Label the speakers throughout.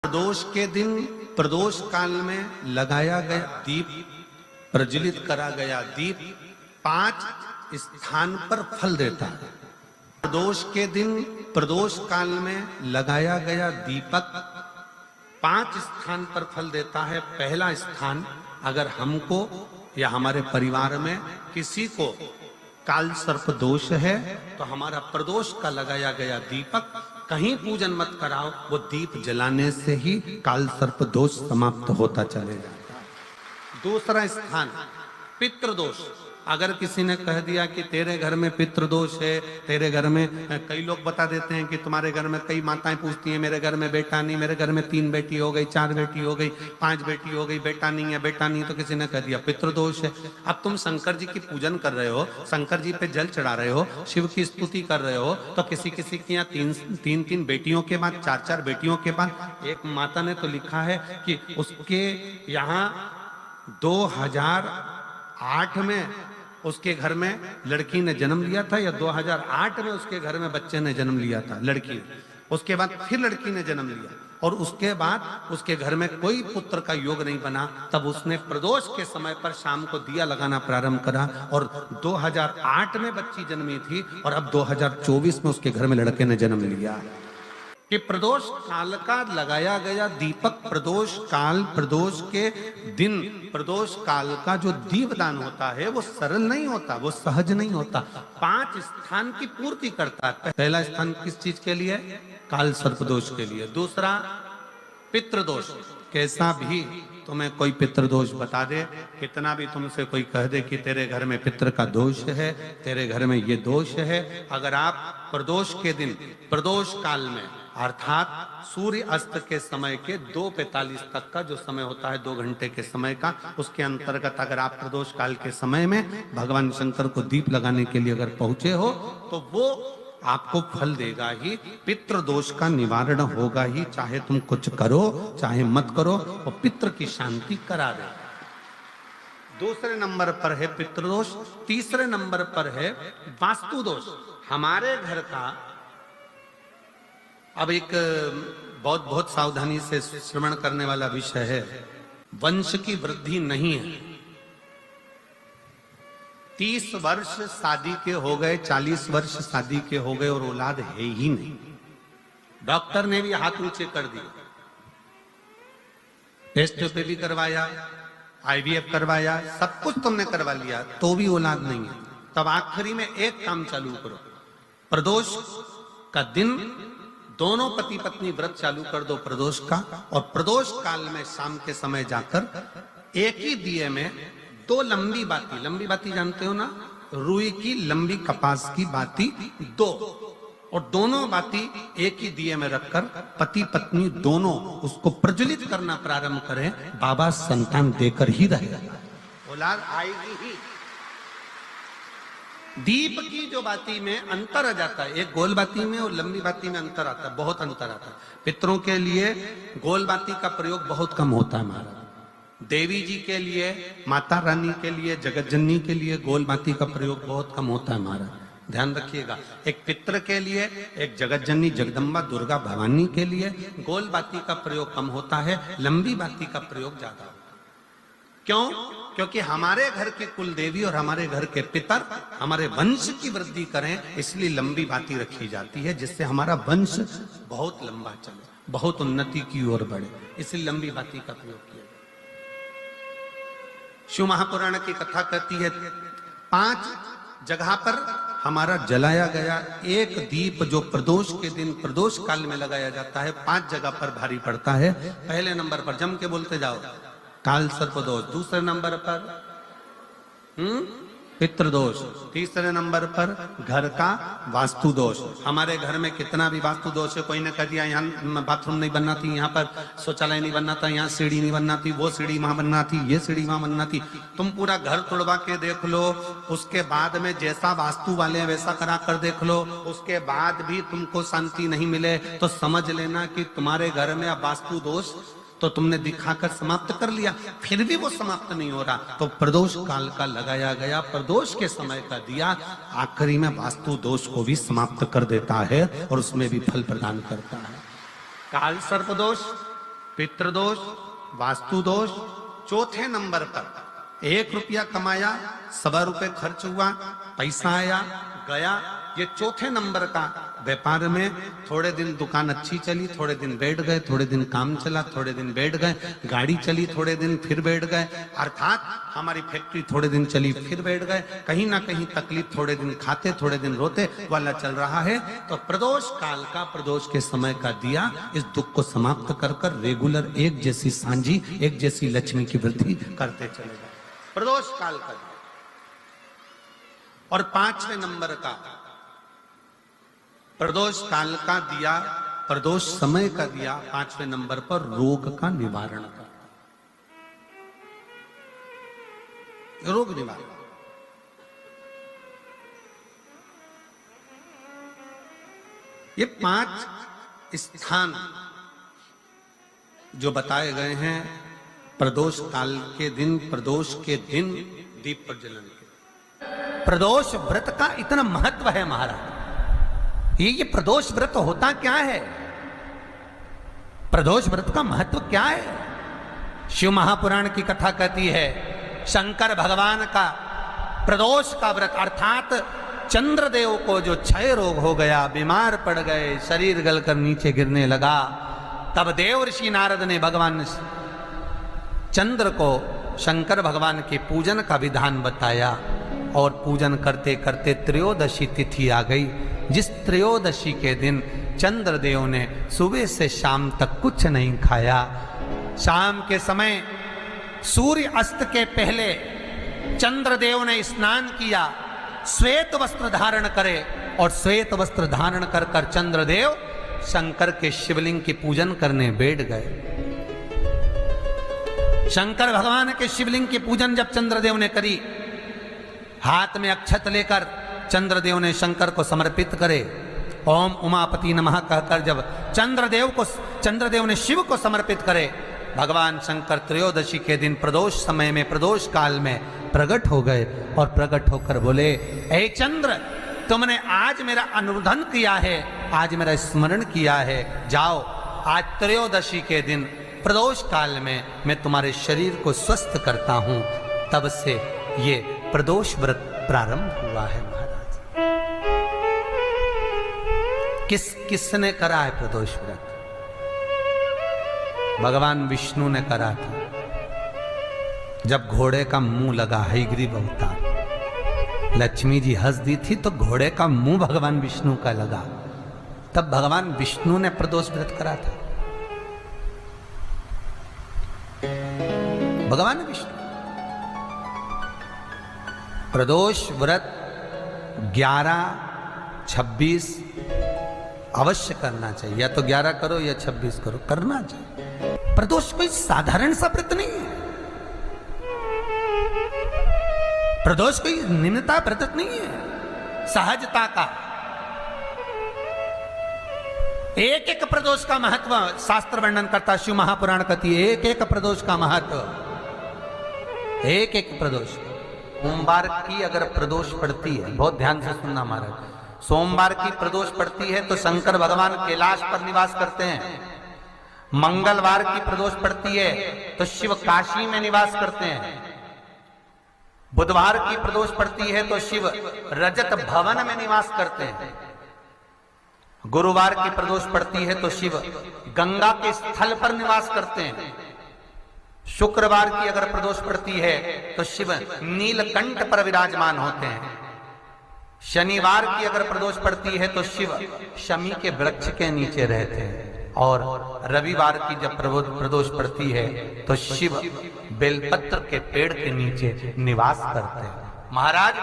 Speaker 1: प्रदोष के दिन प्रदोष काल में लगाया गया दीप, प्रज्वलित करा गया दीप 5 स्थान पर फल देता है। प्रदोष के दिन प्रदोष काल में लगाया गया दीपक 5 स्थान पर फल देता है। पहला स्थान, अगर हमको या हमारे परिवार में किसी को काल सर्प दोष है तो हमारा प्रदोष का लगाया गया दीपक कहीं पूजन मत कराओ, वो दीप जलाने से ही काल सर्प दोष समाप्त होता चले जाता है। दूसरा स्थान, पितृदोष। अगर किसी ने कह दिया कि तेरे घर में पितृदोष है, तेरे घर में, कई लोग बता देते हैं कि तुम्हारे घर में, कई माताएं पूछती हैं मेरे घर में बेटा नहीं, मेरे घर में 3 बेटी हो गई, 4 बेटी हो गई, 5 बेटी हो गई, बेटा नहीं है, बेटा नहीं, तो किसी ने कह दिया पितृदोष है। अब तुम शंकर जी की पूजन कर रहे हो, शंकर जी पे जल चढ़ा रहे हो, शिव की स्तुति कर रहे हो, तो किसी किसी की यहाँ 3 बेटियों के बाद, 4 बेटियों के बाद, एक माता ने तो लिखा है कि उसके यहाँ 2008 में उसके घर में लड़की ने जन्म लिया था, या 2008 में उसके घर में बच्चे ने जन्म लिया था, लड़की। उसके बाद फिर लड़की ने जन्म लिया और उसके बाद उसके घर में कोई पुत्र का योग नहीं बना। तब उसने प्रदोष के समय पर शाम को दिया लगाना प्रारंभ करा और 2008 में बच्ची जन्मी थी और अब 2024 में उसके घर में लड़के ने जन्म लिया। कि प्रदोष काल का लगाया गया दीपक, प्रदोष काल, प्रदोष के दिन, प्रदोष काल का जो दीपदान होता है वो सरल नहीं होता, वो सहज नहीं होता। 5 स्थान की पूर्ति करता है। पहला स्थान किस चीज के लिए? काल सर्पदोष के लिए। दूसरा, पितृदोष। कैसा भी तुम्हें कोई पितृदोष बता दे, कितना भी तुमसे कोई कह दे कि तेरे घर में पितृ का दोष है, तेरे घर में ये दोष है, अगर आप प्रदोष के दिन, प्रदोष काल में, अर्थात सूर्य अस्त के समय के 2:45 तक का जो समय होता है, 2 घंटे के समय का, उसके अंतर्गत अगर आप प्रदोष काल के समय में भगवान शंकर को दीप लगाने के लिए अगर पहुंचे हो तो वो आपको फल देगा ही, पितृदोष का निवारण होगा ही। चाहे तुम कुछ करो चाहे मत करो, वो पितृ की शांति करा दे। दूसरे नंबर पर है पितृदोष। तीसरे नंबर पर है वास्तु दोष। हमारे घर का, अब एक बहुत सावधानी से श्रवण करने वाला विषय है, वंश की वृद्धि नहीं है। 30 वर्ष शादी के हो गए, 40 वर्ष शादी के हो गए और औलाद है ही नहीं। डॉक्टर ने भी हाथ ऊंचे कर दिए, टेस्ट पे भी करवाया, IVF करवाया, सब कुछ तुमने करवा लिया, तो भी औलाद नहीं है। तब आखिरी में एक काम चालू करो, प्रदोष का दिन दोनों पति पत्नी व्रत चालू कर दो प्रदोष का, और प्रदोष काल में शाम के समय जाकर एक ही दिए में 2 लंबी बाती जानते हो ना, रुई की लंबी कपास की बाती 2, और दोनों बाती एक ही दिए में रखकर पति पत्नी दोनों उसको प्रज्वलित करना प्रारंभ करें। बाबा संतान देकर ही रहेगा, औलाद आएगी ही। दीप की जो बाती में अंतर आ जाता है, एक गोल बाती में और लंबी बाती में अंतर आता है, बहुत अंतर आता है। पितरों के लिए गोल बाती का प्रयोग बहुत कम होता है महाराज। देवी जी के लिए, माता रानी के लिए, जगत जननी के लिए गोल बाती का प्रयोग बहुत कम होता है महाराज, ध्यान रखिएगा। एक पितृ के लिए, एक जगत जननी जगदम्बा दुर्गा भवानी के लिए गोल बाती का प्रयोग कम होता है, लंबी बाती का प्रयोग ज्यादा होता है। क्यों? क्योंकि हमारे घर के कुल देवी और हमारे घर के पितर हमारे वंश की वृद्धि करें, इसलिए लंबी बाती रखी जाती है, जिससे हमारा वंश बहुत लंबा चले, बहुत उन्नति की ओर बढ़े, इसलिए लंबी बाती का प्रयोग किया। शिव महापुराण की कथा कहती है 5 जगह पर हमारा जलाया गया एक दीप जो प्रदोष के दिन प्रदोष काल में लगाया जाता है, 5 जगह पर भारी पड़ता है। पहले नंबर पर, जम के बोलते जाओ, काल सर्पदोष। दूसरे नंबर पर पितृदोष। तीसरे नंबर पर घर का वास्तु दोष। हमारे घर में कितना भी वास्तु दोष है, कोई ने कह दिया यहाँ बाथरूम नहीं बनना थी, यहाँ पर शौचालय नहीं बनना था, यहाँ सीढ़ी नहीं बनना थी, वो सीढ़ी वहां बनना थी, ये सीढ़ी वहां बनना थी। तुम पूरा घर तोड़वा के देख लो, उसके बाद में जैसा वास्तु वाले हैं वैसा करा कर देख लो, उसके बाद भी तुमको शांति नहीं मिले तो समझ लेना कि तुम्हारे घर में अब वास्तु दोष तो तुमने दिखाकर समाप्त कर लिया, फिर भी वो समाप्त नहीं हो रहा, तो प्रदोष काल का लगाया गया प्रदोष के समय का दिया आखिरी में वास्तु दोष को भी समाप्त कर देता है और उसमें भी फल प्रदान करता है। काल सर्प दोष, पितृदोष, वास्तु दोष। चौथे नंबर पर 1 रुपया कमाया, 1.25 रुपये खर्च हुआ, पैसा आया गया। ये चौथे नंबर का व्यापार में थोड़े दिन दुकान अच्छी चली, थोड़े दिन बैठ गए, थोड़े दिन काम चला, थोड़े दिन बैठ गए, गाड़ी चली थोड़े दिन फिर बैठ गए, अर्थात हमारी फैक्ट्री थोड़े दिन चली फिर बैठ गए। कहीं ना कहीं तकलीफ, थोड़े दिन खाते थोड़े दिन रोते वाला चल रहा है। तो प्रदोष काल का, प्रदोष के समय का दिया इस दुख को समाप्त कर कर रेगुलर एक जैसी सांझी, एक जैसी लक्ष्मी की वृद्धि करते चले गए। प्रदोष काल का दिया। और 5वें नंबर का प्रदोष काल का दिया, प्रदोष समय का दिया 5वें नंबर पर रोग का निवारण का, रोग निवारण। ये 5 स्थान जो बताए गए हैं प्रदोष काल के दिन, प्रदोष के दिन दीप प्रज्वलन के। प्रदोष व्रत का इतना महत्व है महाराज। ये प्रदोष व्रत होता क्या है? प्रदोष व्रत का महत्व क्या है? शिव महापुराण की कथा कहती है शंकर भगवान का प्रदोष का व्रत, अर्थात चंद्रदेव को जो क्षय रोग हो गया, बीमार पड़ गए, शरीर गलकर नीचे गिरने लगा, तब देव ऋषि नारद ने भगवान चंद्र को शंकर भगवान के पूजन का विधान बताया। और पूजन करते करते त्रयोदशी तिथि आ गई, जिस त्रयोदशी के दिन चंद्रदेव ने सुबह से शाम तक कुछ नहीं खाया। शाम के समय सूर्य अस्त के पहले चंद्रदेव ने स्नान किया, श्वेत वस्त्र धारण करे, और श्वेत वस्त्र धारण कर कर चंद्रदेव शंकर के शिवलिंग की पूजन करने बैठ गए। शंकर भगवान के शिवलिंग की पूजन जब चंद्रदेव ने करी, हाथ में अक्षत लेकर चंद्रदेव ने शंकर को समर्पित करे, ओम उमापति नमः कहकर जब चंद्रदेव ने शिव को समर्पित करे, भगवान शंकर त्रयोदशी के दिन प्रदोष समय में, प्रदोष काल में प्रकट हो गए। और प्रकट होकर बोले, हे चंद्र, तुमने आज मेरा अनुमोदन किया है, आज मेरा स्मरण किया है, जाओ आज त्रयोदशी के दिन प्रदोष काल में मैं तुम्हारे शरीर को स्वस्थ करता हूं। तब से ये प्रदोष व्रत प्रारंभ हुआ है महाराज। किसने करा है प्रदोष व्रत? भगवान विष्णु ने करा था। जब घोड़े का मुंह लगा, हयग्रीव अवतार, लक्ष्मी जी हंस दी थी तो घोड़े का मुंह भगवान विष्णु का लगा, तब भगवान विष्णु ने प्रदोष व्रत करा था। भगवान विष्णु प्रदोष व्रत 11, 26 अवश्य करना चाहिए। या तो 11 करो या 26 करो, करना चाहिए। प्रदोष कोई साधारण सा व्रत नहीं है, प्रदोष कोई निम्नता व्रत नहीं है, सहजता का। एक एक प्रदोष का महत्व शास्त्र वर्णन करता, शिव महापुराण कहती है एक एक प्रदोष का महत्व, एक एक प्रदोष। सोमवार की अगर प्रदोष पड़ती है, बहुत ध्यान से सुनना महाराज, सोमवार की प्रदोष पड़ती है तो शंकर भगवान कैलाश पर निवास करते हैं। मंगलवार की प्रदोष पड़ती है तो शिव काशी में निवास करते हैं। बुधवार की प्रदोष पड़ती है तो शिव रजत भवन में निवास करते हैं। गुरुवार की प्रदोष पड़ती है तो शिव गंगा के स्थल पर निवास करते हैं। शुक्रवार की अगर प्रदोष पड़ती है तो शिव नीलकंठ पर विराजमान होते हैं। शनिवार की अगर प्रदोष पड़ती है तो शिव शमी के वृक्ष के नीचे रहते हैं। और रविवार की जब प्रदोष पड़ती है तो शिव बेलपत्र के पेड़ के नीचे निवास करते हैं। महाराज,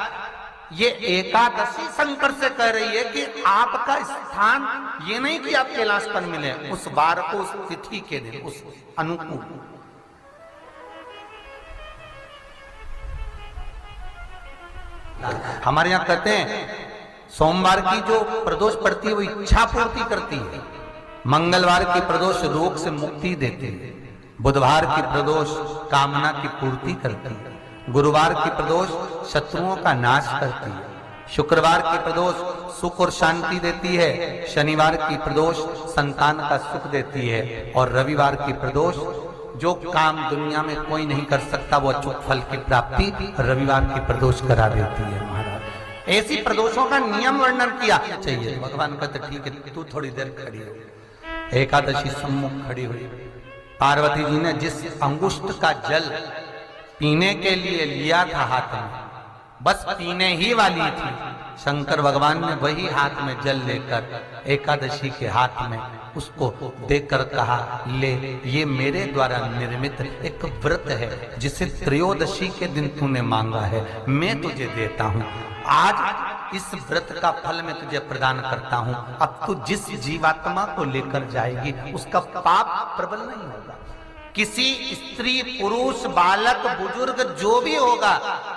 Speaker 1: ये एकादशी शंकर से कह रही है कि आपका स्थान ये नहीं कि आप कैलाश पर मिले, उस बार को, उस तिथि के दिन, उस अनुकूल। हमारे यहां कहते हैं सोमवार की जो प्रदोष पड़ती है वो इच्छा पूर्ति करती है, मंगलवार की प्रदोष रोग से मुक्ति देती है, बुधवार की प्रदोष कामना की पूर्ति करती है, गुरुवार की प्रदोष शत्रुओं का नाश करती है, शुक्रवार की प्रदोष
Speaker 2: सुख और शांति देती है, शनिवार की प्रदोष संतान का सुख देती है, और रविवार की प्रदोष जो काम दुनिया में कोई नहीं कर सकता वो अचूक फल की प्राप्ति रविवार की प्रदोष करा देती है महाराज। ऐसी प्रदोषों का नियम वर्णन किया चाहिए। भगवान कहते ठीक है तू थोड़ी देर खड़ी हो। एकादशी सम्मुख खड़ी हुई, पार्वती जी ने जिस अंगुष्ठ का जल पीने के लिए लिया था हाथ में, बस पीने ही वाली थी, शंकर भगवान ने वही हाथ में जल लेकर एकादशी के हाथ में उसको देकर कहा ले, ये मेरे द्वारा निर्मित एक व्रत है जिसे त्रयोदशी के दिन तूने मांगा है, मैं तुझे देता हूं। आज इस व्रत का फल मैं तुझे प्रदान करता हूं। अब तू जिस जीवात्मा को लेकर जाएगी उसका पाप प्रबल नहीं होगा। किसी स्त्री पुरुष बालक बुजुर्ग जो भी होगा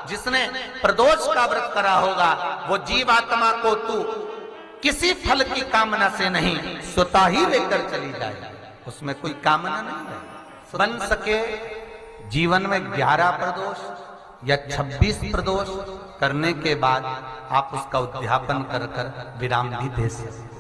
Speaker 2: जिसने प्रदोष का व्रत करा होगा वो जीवात्मा को तू किसी फल की कामना से नहीं स्वतः ही लेकर चली जाएगी, उसमें कोई कामना नहीं है। बन सके जीवन में 11 प्रदोष या 26 प्रदोष करने के बाद आप उसका उद्यापन कर कर विराम भी दे सकते,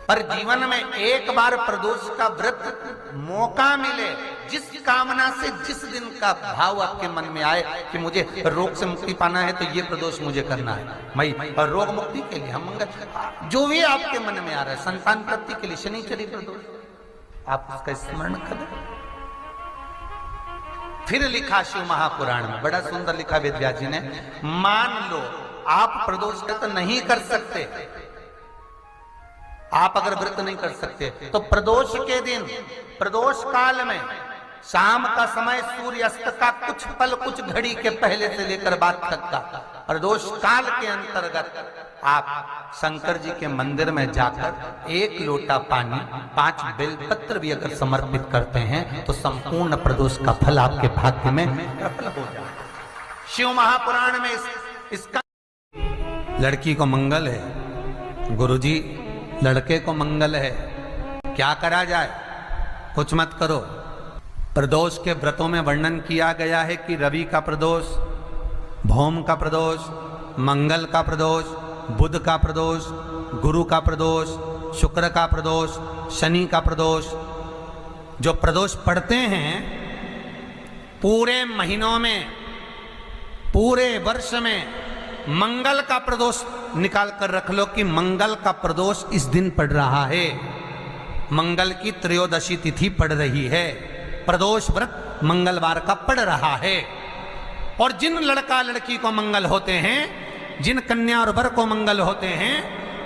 Speaker 2: पर जीवन में एक बार प्रदोष का व्रत मौका मिले, जिस कामना से जिस दिन का भाव आपके मन में आए कि मुझे रोग से मुक्ति पाना है तो ये प्रदोष मुझे करना है, मैं और रोग मुक्ति के लिए हम मंगल जो भी आपके मन में आ रहा है, संतान प्राप्ति के लिए शनिचरी प्रदोष आप उसका स्मरण करें। फिर लिखा शिव महापुराण में, बड़ा सुंदर लिखा वेदव्यास जी ने, मान लो आप प्रदोष का तो नहीं कर सकते, आप अगर व्रत नहीं कर सकते तो प्रदोष के दिन प्रदोष काल में शाम का समय सूर्य अस्त का कुछ पल कुछ घड़ी के पहले से लेकर बाद तक का प्रदोष काल के अंतर्गत आप शंकर जी के मंदिर में जाकर 1 लोटा पानी 5 बेलपत्र भी अगर समर्पित करते हैं तो संपूर्ण प्रदोष का फल आपके भाग्य में प्रबल हो जाए। शिव महापुराण में इसका
Speaker 1: लड़की को मंगल है, गुरुजी लड़के को मंगल है, क्या करा जाए? कुछ मत करो। प्रदोष के व्रतों में वर्णन किया गया है कि रवि का प्रदोष, भौम का प्रदोष, मंगल का प्रदोष, बुध का प्रदोष, गुरु का प्रदोष, शुक्र का प्रदोष, शनि का प्रदोष। जो प्रदोष पढ़ते हैं पूरे महीनों में, पूरे वर्ष में मंगल का प्रदोष निकाल कर रख लो कि मंगल का प्रदोष इस दिन पड़ रहा है, मंगल की त्रयोदशी तिथि पड़ रही है, प्रदोष व्रत मंगलवार का पड़ रहा है। और जिन लड़का लड़की को मंगल होते हैं, जिन कन्या और वर को मंगल होते हैं,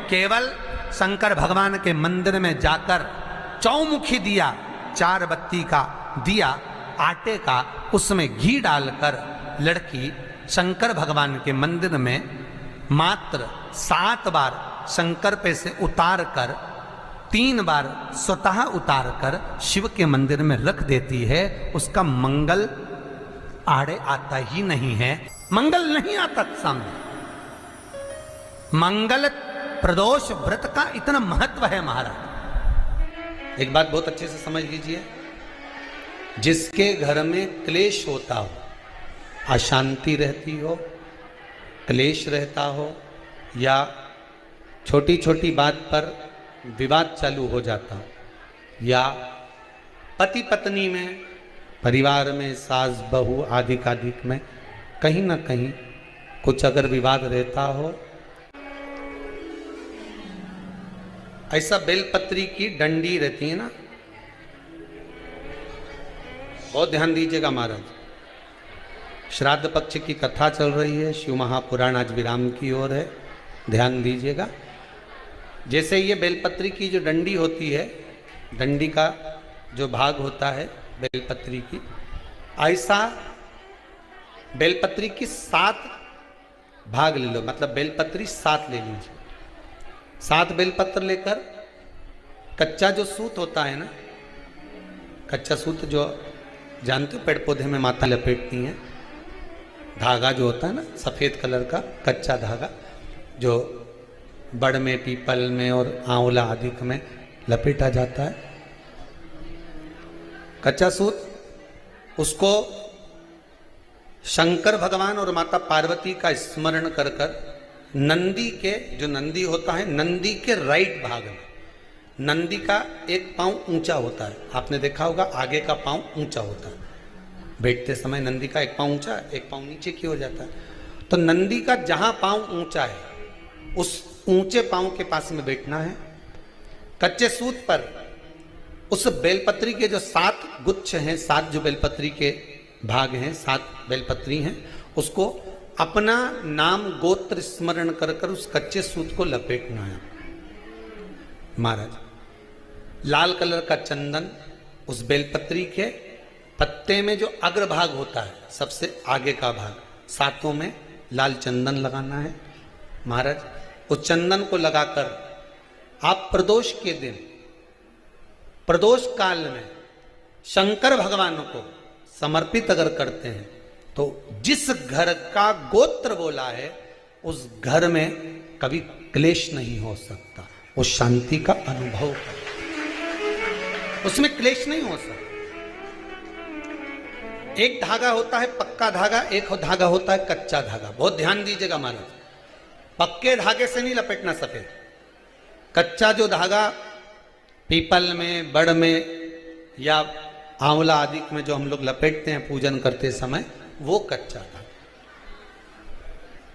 Speaker 1: केवल शंकर भगवान के मंदिर में जाकर चौमुखी दिया, 4 बत्ती का दिया आटे का, उसमें घी डालकर लड़की शंकर भगवान के मंदिर में मात्र 7 बार शंकर पे से उतार कर 3 बार स्वतः उतार कर शिव के मंदिर में रख देती है। उसका मंगल आड़े आता ही नहीं है, मंगल नहीं आता सामने। मंगल प्रदोष व्रत का इतना महत्व है महाराज। एक बात बहुत अच्छे से समझ लीजिए, जिसके घर में क्लेश होता हो, अशांति रहती हो, क्लेश रहता हो, या छोटी छोटी बात पर विवाद चालू हो जाता हो, या पति पत्नी में, परिवार में, सास बहू आदि कादिक में कहीं ना कहीं कुछ अगर विवाद रहता हो, ऐसा बेलपत्री की डंडी रहती है ना, बहुत ध्यान दीजिएगा महाराज। श्राद्ध पक्ष की कथा चल रही है, शिव महापुराण आज विराम की ओर है, ध्यान दीजिएगा। जैसे ये बेलपत्री की जो डंडी होती है, डंडी का जो भाग होता है बेलपत्री की, ऐसा बेलपत्री की 7 भाग ले लो, मतलब बेलपत्री 7 ले लीजिए। 7 बेलपत्र लेकर कच्चा जो सूत होता है ना, कच्चा सूत जो जानते हो पेड़ पौधे में माता लपेटती हैं, धागा जो होता है ना सफेद कलर का कच्चा धागा, जो बड़ में, पीपल में और आंवला आदि में लपेटा जाता है, कच्चा सूत, उसको शंकर भगवान और माता पार्वती का स्मरण कर कर
Speaker 2: नंदी के, जो नंदी होता है, नंदी के राइट भाग में नंदी का एक पांव ऊंचा होता है। आपने देखा होगा आगे का पांव ऊंचा होता है, बैठते समय नंदी का एक पांव ऊंचा, एक पांव नीचे की हो जाता है। तो नंदी का जहां पांव ऊंचा है उस ऊंचे पांव के पास में बैठना है। कच्चे सूत पर उस बेलपत्री के जो 7 गुच्छ हैं, 7 जो बेलपत्री के भाग हैं, 7 बेलपत्री हैं, उसको अपना नाम गोत्र स्मरण कर कर उस कच्चे सूत को लपेटना है। महाराज लाल कलर का चंदन उस बेलपत्री के पत्ते में जो अग्रभाग होता है, सबसे आगे का भाग, 7 में लाल चंदन लगाना है। महाराज उस चंदन को लगाकर आप प्रदोष के दिन, प्रदोष काल में शंकर भगवान को समर्पित अगर करते हैं तो जिस घर का गोत्र बोला है उस घर में कभी क्लेश नहीं हो सकता, वो शांति का अनुभव कर, उसमें क्लेश नहीं हो सकता। एक धागा होता है पक्का धागा, एक धागा होता है कच्चा धागा। बहुत ध्यान दीजिएगा महाराज, पक्के धागे से नहीं लपेटना सफेद। कच्चा जो धागा पीपल में, बड़ में या आंवला आदि में जो हम लोग लपेटते हैं पूजन करते समय, वो कच्चा धागा।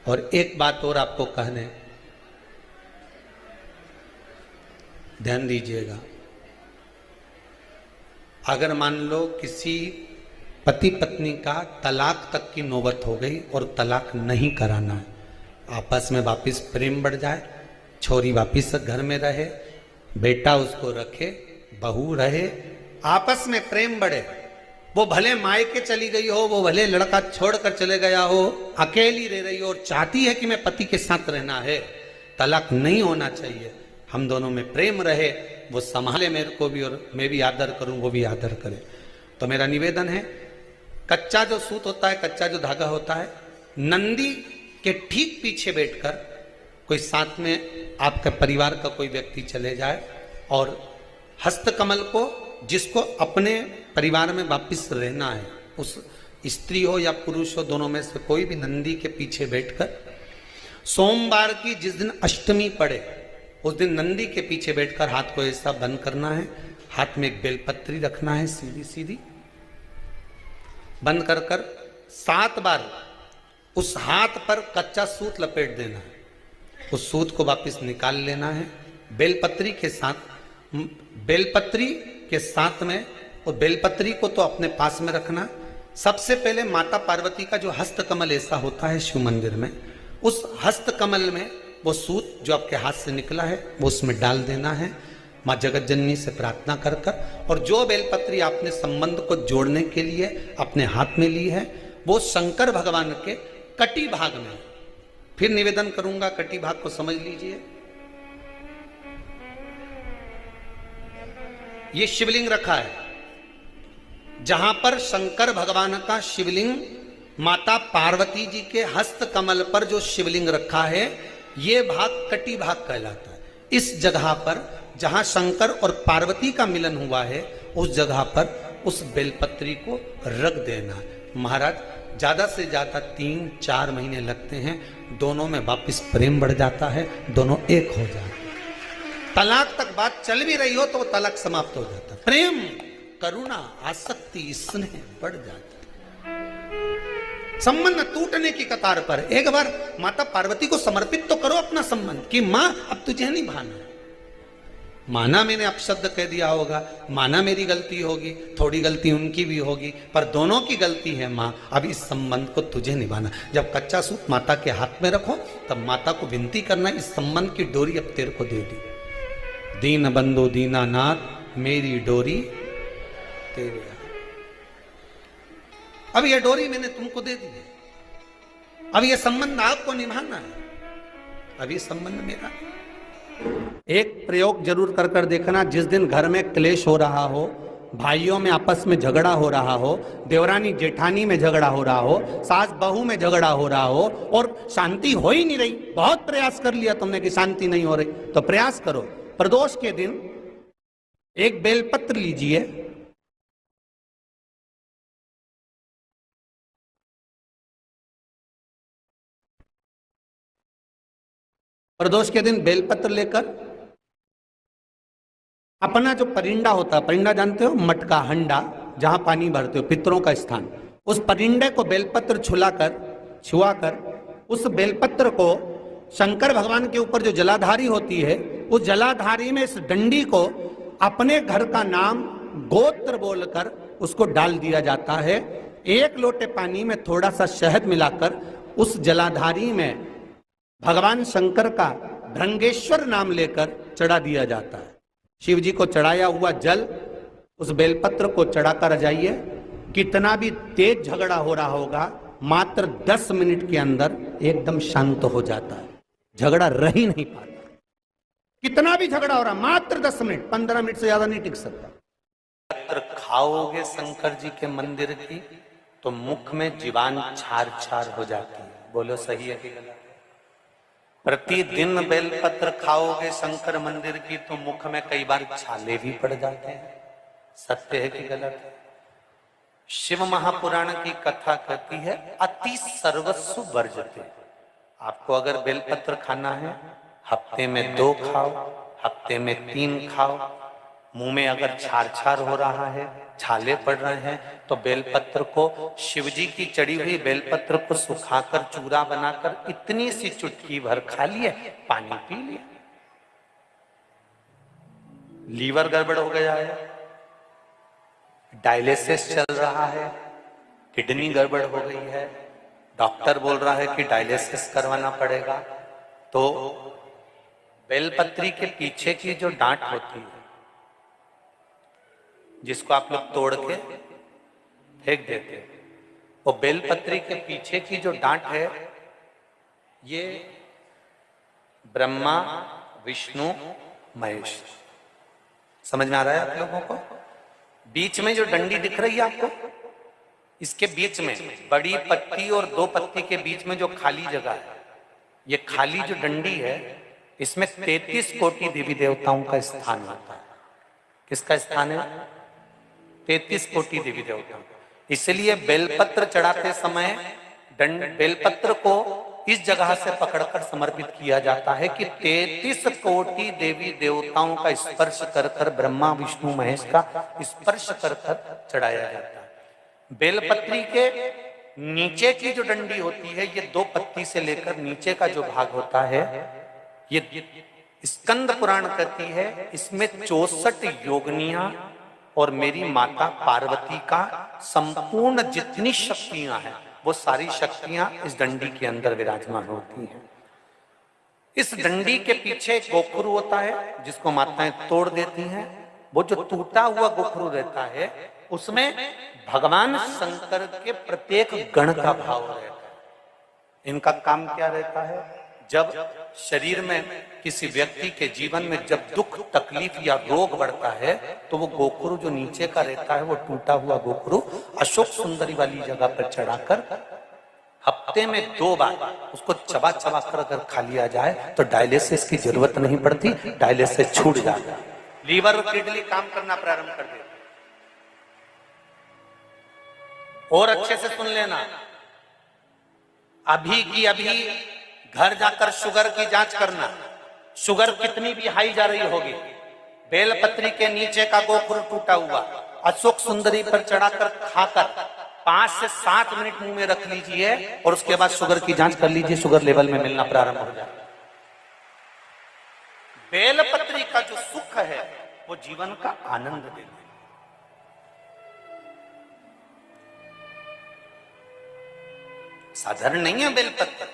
Speaker 2: और एक बात और आपको कहने, ध्यान दीजिएगा, अगर मान लो किसी पति पत्नी का तलाक तक की नौबत हो गई और तलाक नहीं कराना है, आपस में वापिस प्रेम बढ़ जाए, छोरी वापिस घर में रहे, बेटा उसको रखे, बहू रहे, आपस में प्रेम बढ़े, वो भले मायके चली गई हो, वो भले लड़का छोड़कर चले गया हो, अकेली रह रही हो और चाहती है कि मैं पति के साथ रहना है, तलाक नहीं होना चाहिए, हम दोनों में प्रेम रहे, वो संभाले मेरे को भी और मैं भी आदर करूं, वो भी आदर करे। तो मेरा निवेदन है, कच्चा जो सूत होता है, कच्चा जो धागा होता है, नंदी के ठीक पीछे बैठकर कोई साथ में आपके परिवार का कोई व्यक्ति चले जाए और हस्तकमल को, जिसको अपने परिवार में वापिस रहना है, उस स्त्री हो या पुरुष हो, दोनों में से कोई भी नंदी के पीछे बैठकर सोमवार की जिस दिन अष्टमी पड़े उस दिन नंदी के पीछे बैठकर हाथ को ऐसा बंद करना है, हाथ में एक बेलपत्री रखना है, सीधी सीधी बंद कर कर 7 बार उस हाथ पर कच्चा सूत लपेट देना है। उस सूत को वापस निकाल लेना है बेलपत्री के साथ, बेलपत्री के साथ में, और बेलपत्री को तो अपने पास में रखना। सबसे पहले माता पार्वती का जो हस्तकमल ऐसा होता है शिव मंदिर में, उस हस्तकमल में वो सूत जो आपके हाथ से निकला है वो उसमें डाल देना है, माँ जगत जननी से प्रार्थना कर कर, और जो बेलपत्री आपने संबंध को जोड़ने के लिए अपने हाथ में ली है वो शंकर भगवान के कटी भाग में, फिर निवेदन करूंगा कटी भाग को समझ लीजिए। ये शिवलिंग रखा है, जहां पर शंकर भगवान का शिवलिंग, माता पार्वती जी के हस्त कमल पर जो शिवलिंग रखा है, ये भाग कटी भाग कहलाता है। इस जगह पर जहां शंकर और पार्वती का मिलन हुआ है, उस जगह पर उस बेलपत्री को रख देना। महाराज ज्यादा से ज्यादा 3-4 महीने लगते हैं, दोनों में वापिस प्रेम बढ़ जाता है, दोनों एक हो जाते हैं। तलाक तक बात चल भी रही हो तो वो तलाक समाप्त हो जाता है, प्रेम, करुणा, आसक्ति, स्नेह बढ़ जाता है। संबंध टूटने की कतार पर एक बार माता पार्वती को समर्पित तो करो अपना संबंध कि मां अब तुझे नहीं भाना। माना मैंने अपशब्द कह दिया होगा, माना मेरी गलती होगी, थोड़ी गलती उनकी भी होगी, पर दोनों की गलती है मां, अब इस संबंध को तुझे निभाना। जब कच्चा सूत माता के हाथ में रखो तब माता को विनती करना, इस संबंध की डोरी अब तेरे को दे दी। दीन बंधु दीनानाथ मेरी डोरी तेरे, अब ये डोरी मैंने तुमको दे दी है, अब ये संबंध आपको निभाना है, अब ये संबंध मेरा। एक प्रयोग जरूर कर कर देखना, जिस दिन घर में क्लेश हो रहा हो, भाइयों में आपस में झगड़ा हो रहा हो, देवरानी जेठानी में झगड़ा हो रहा हो, सास बहू में झगड़ा हो रहा हो और शांति हो ही नहीं रही, बहुत प्रयास कर लिया तुमने कि शांति नहीं हो रही, तो प्रयास करो, प्रदोष के दिन एक बेलपत्र लीजिए,
Speaker 1: प्रदोष के दिन बेलपत्र लेकर अपना जो परिंडा होता है, परिंडा जानते हो, मटका हंडा जहां पानी भरते हो, पितरों का स्थान, उस परिंडे को बेलपत्र छुआकर उस बेलपत्र को शंकर भगवान के ऊपर जो जलाधारी होती है, उस जलाधारी में इस डंडी को अपने घर का नाम गोत्र बोलकर उसको डाल दिया जाता है। एक लोटे पानी में थोड़ा सा शहद मिलाकर उस जलाधारी में भगवान शंकर का भृंगेश्वर नाम लेकर चढ़ा दिया जाता है। शिव जी को चढ़ाया हुआ जल उस बेलपत्र को चढ़ाकर जाइए, कितना भी तेज झगड़ा हो रहा होगा, मात्र 10 मिनट के अंदर एकदम शांत हो जाता है, झगड़ा रह ही नहीं पाता। कितना भी झगड़ा हो रहा, मात्र 10 मिनट, 15 मिनट से ज्यादा नहीं टिक सकता।
Speaker 2: पत्र खाओगे शंकर जी के मंदिर की तो मुख में जीवान छार छार हो जाती है। बोलो सही है कि गलत? प्रतिदिन बेलपत्र खाओगे शंकर मंदिर की तो मुख में कई बार छाले भी पड़ जाते हैं। सत्य है कि गलत है? शिव महापुराण की कथा कहती है अति सर्वस्व वर्जते। आपको अगर बेलपत्र खाना है, हफ्ते में 2 खाओ, हफ्ते में 3 खाओ। मुंह में अगर छार छार हो रहा है, छाले पड़ रहे हैं, तो बेलपत्र को, शिव जी की चढ़ी हुई बेलपत्र को सुखाकर चूरा बनाकर इतनी सी चुटकी भर खा लिए, पानी पी लिया। लीवर गड़बड़ हो गया है, डायलिसिस चल रहा है, किडनी गड़बड़ हो गई है, डॉक्टर बोल रहा है कि डायलिसिस करवाना पड़ेगा, तो बेलपत्री के पीछे की जो डांट होती है, जिसको आप लोग तोड़ के फेंक देते हैं, वो बेलपत्री के पीछे की जो डांट है, ये ब्रह्मा विष्णु महेश। समझ में आ रहा है आप लोगों को? बीच में जो डंडी दिख रही है आपको, इसके बीच में बड़ी पत्ती और 2 पत्ती के बीच में जो खाली जगह है, ये खाली जो डंडी है, इसमें 33 कोटि देवी देवताओं का स्थान होता है। किसका स्थान है? 33 कोटि देवी देवता। इसलिए बेलपत्र चढ़ाते समय बेलपत्र को इस जगह से पकड़कर समर्पित किया जाता है कि 33 कोटि देवी देवताओं का स्पर्श कर कर, ब्रह्मा विष्णु महेश का स्पर्श कर कर चढ़ाया जाता है। बेलपत्री के नीचे की जो डंडी होती है, ये 2 पत्ती से लेकर नीचे का जो भाग होता है, ये स्कंद पुराण कहती है, इसमें 64 योगनियां और मेरी माता पार्वती का संपूर्ण जितनी शक्तियां हैं, वो सारी शक्तियां इस डंडी के अंदर विराजमान होती हैं। इस डंडी के पीछे गोखरू होता है, जिसको माताएं तोड़ देती हैं। वो जो टूटा हुआ गोखरू रहता है, उसमें भगवान शंकर के प्रत्येक गण का भाव रहता है। इनका काम क्या रहता है? जब शरीर में किसी व्यक्ति के जीवन में जब दुख तकलीफ या रोग बढ़ता है, तो वो गोखरू जो नीचे का रहता है, वो टूटा हुआ गोखरू अशोक सुंदरी वाली जगह पर चढ़ाकर हफ्ते में 2 बार उसको चबा चबा कर अगर खा लिया जाए तो डायलिसिस की जरूरत नहीं पड़ती, डायलिसिस छूट जाता है, लीवर और किडनी काम करना प्रारंभ कर देते। और अच्छे से सुन लेना, अभी की अभी घर जाकर शुगर की जांच करना। शुगर कितनी भी हाई जा रही होगी, बेलपत्री के नीचे का गोखरू टूटा हुआ अशोक सुंदरी पर चढ़ाकर खाकर 5 से 7 मिनट मुंह में रख लीजिए और उसके बाद शुगर की जांच कर लीजिए, शुगर लेवल में मिलना प्रारंभ हो जाए। बेलपत्री का जो सुख है वो जीवन का आनंद देता है। साधारण नहीं है बेलपत्र।